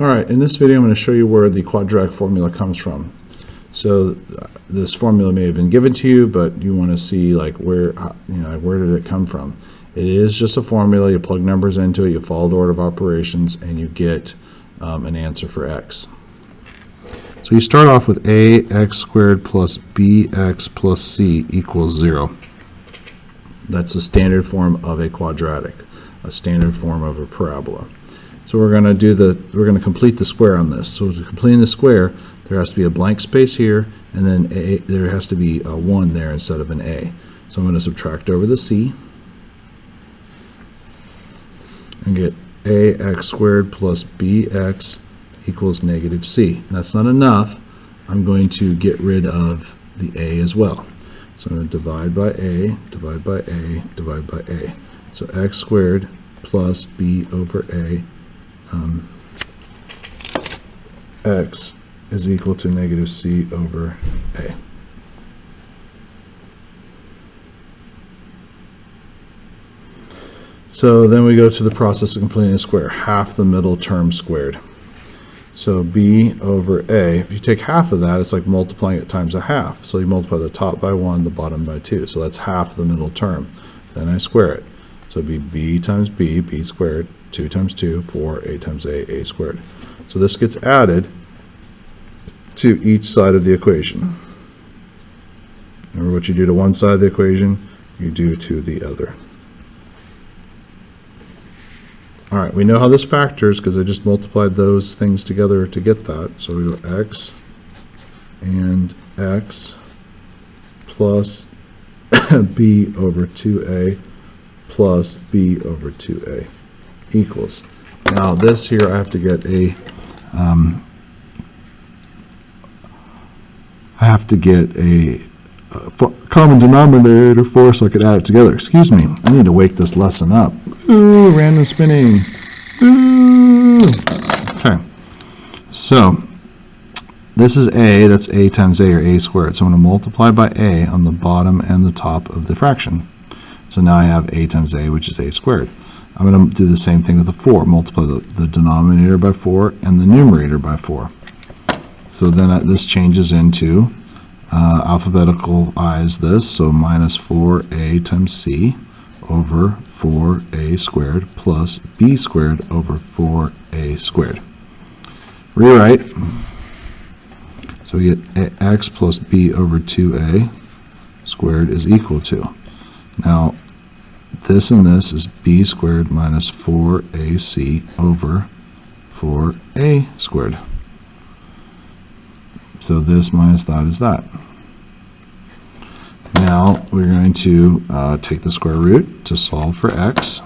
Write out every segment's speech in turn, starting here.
Alright, in this video I'm going to show you where the quadratic formula comes from. So this formula may have been given to you, but you want to see like where did it come from. It is just a formula. You plug numbers into it, you follow the order of operations, and you get an answer for x. So you start off with ax squared plus bx plus c equals 0. That's the standard form of a quadratic, a standard form of a parabola. So we're going to complete the square on this. So to complete the square, there has to be a blank space here, and then there has to be a 1 there instead of an a. So I'm going to subtract over the c and get ax squared plus bx equals negative c. That's not enough. I'm going to get rid of the a as well. So I'm going to divide by a, divide by a, divide by a. So x squared plus b over a x is equal to negative c over a. So then we go to the process of completing the square, half the middle term squared. So b over a, if you take half of that, it's like multiplying it times a half. So you multiply the top by 1, the bottom by 2. So that's half the middle term. Then I square it. So it'd be b times b, b squared, 2 times 2, 4, a times a squared. So this gets added to each side of the equation. Remember, what you do to one side of the equation, you do to the other. Alright, we know how this factors because I just multiplied those things together to get that. So we go x and x plus b over 2a plus b over 2a equals. Now this here I have to get a common denominator for so I could add it together. Excuse me, I need to wake this lesson up. Ooh, random spinning. Ooh. Okay, so this is a, that's a times a, or a squared. So I'm going to multiply by a on the bottom and the top of the fraction. So now I have a times a, which is a squared. I'm going to do the same thing with the 4. Multiply the denominator by 4 and the numerator by 4. So then this changes into alphabetical-ize this, so minus 4a times c over 4a squared plus b squared over 4a squared. Rewrite. So we get x plus b over 2a squared is equal to. Now, this and this is b squared minus 4ac over 4a squared. So this minus that is that. Now we're going to take the square root to solve for x.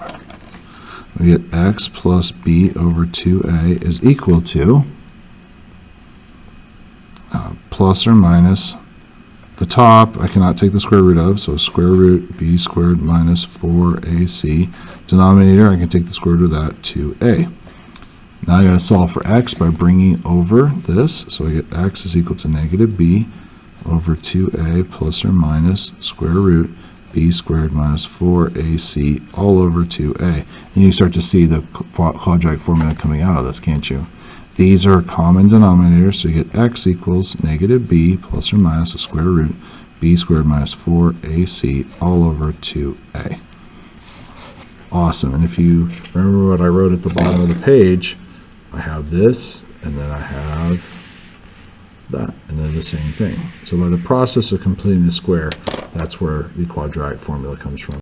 We get x plus b over 2a is equal to plus or minus the top. I cannot take the square root of, so square root b squared minus 4ac. Denominator, I can take the square root of that, 2a. Now I'm going to solve for x by bringing over this. So I get x is equal to negative b over 2a plus or minus square root b squared minus 4ac all over 2a. And you start to see the quadratic formula coming out of this, can't you? These are common denominators, so you get x equals negative b plus or minus the square root b squared minus 4ac all over 2a. Awesome. And if you remember what I wrote at the bottom of the page, I have this, and then I have that, and they're the same thing. So by the process of completing the square, that's where the quadratic formula comes from.